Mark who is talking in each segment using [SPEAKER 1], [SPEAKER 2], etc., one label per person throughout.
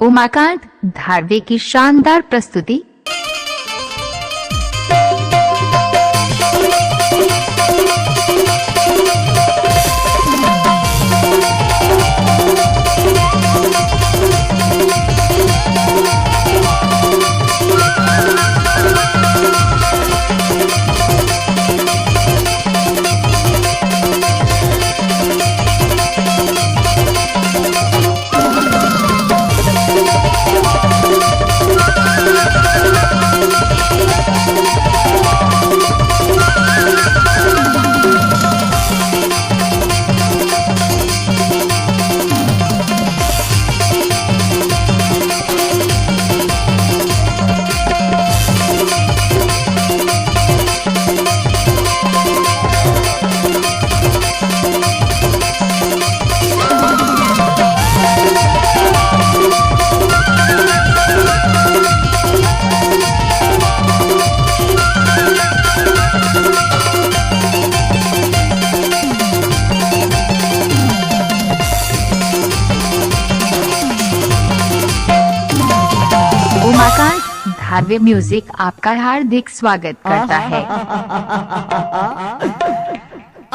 [SPEAKER 1] उमाकांत धारवे की शानदार प्रस्तुति। उमाकांत धारवे म्यूजिक आपका हार्दिक स्वागत करता है।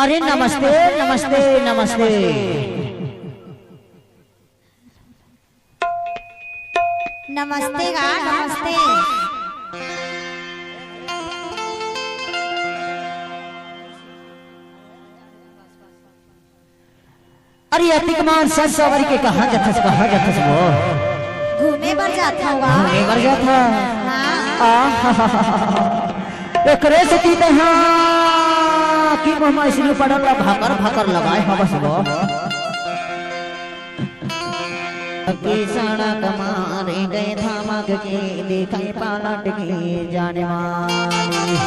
[SPEAKER 2] अरे नमस्ते नमस्ते नमस्ते।
[SPEAKER 3] नमस्ते गा नमस्ते।
[SPEAKER 2] अरे अतिकमान सच सवारी के कहा जथस वो
[SPEAKER 3] घूमे पर जाता हुआ
[SPEAKER 2] घूमे पर जाता। एकरे से की हाँ की मम्मा इसलिए पड़ा भाकर भाकर लगाए हाँ बस वो सड़क मारे गए धमक के दिखाई पलट के जाने वाली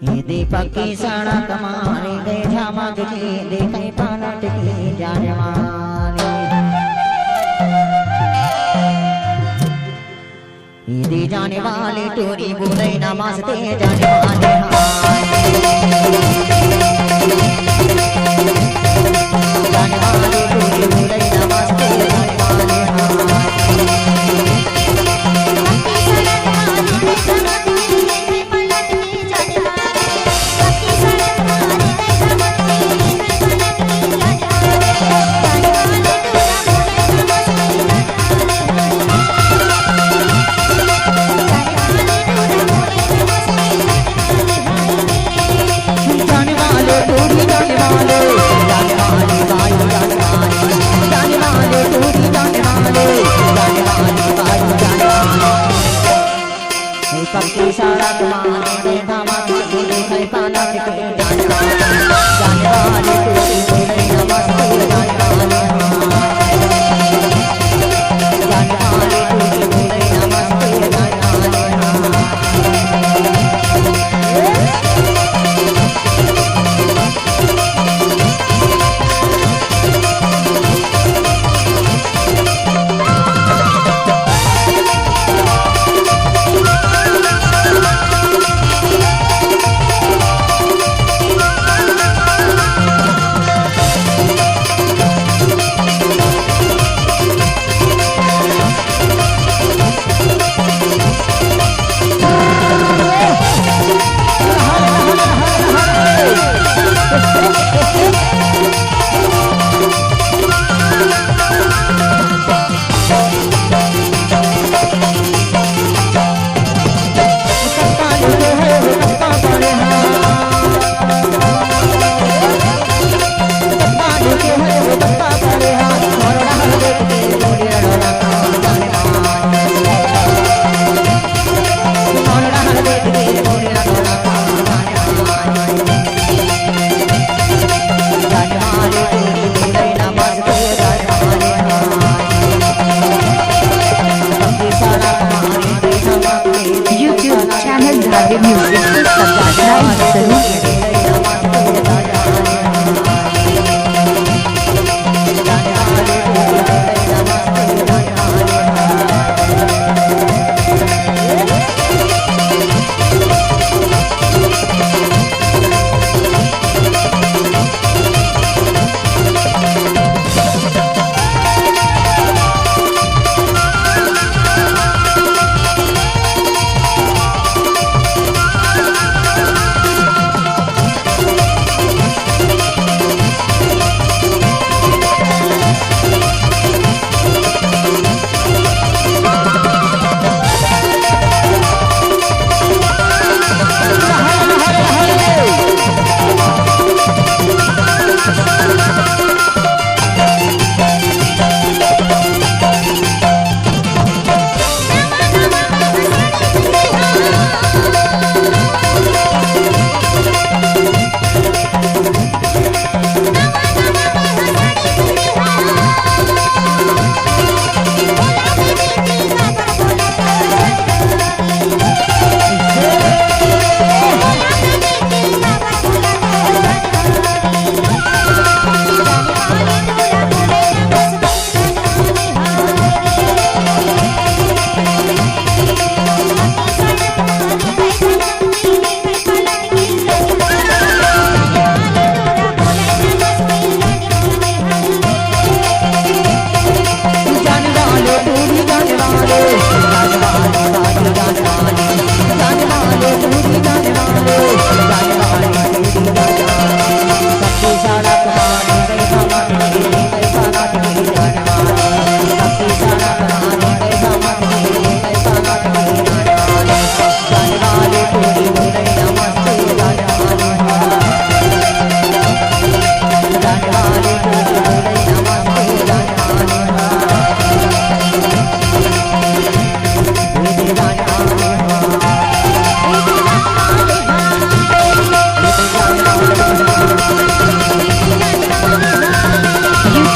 [SPEAKER 2] ये दीपक की सड़क मारे गए धमक के दिखाई पलट के जाने वाली ये जाने वाली टोरी बोले नमस्ते जाने वाले जाने वाली टोरी बोले नमस्ते जाने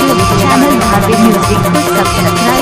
[SPEAKER 1] हमारे चैनल भाग्य म्यूजिक को सब्सक्राइब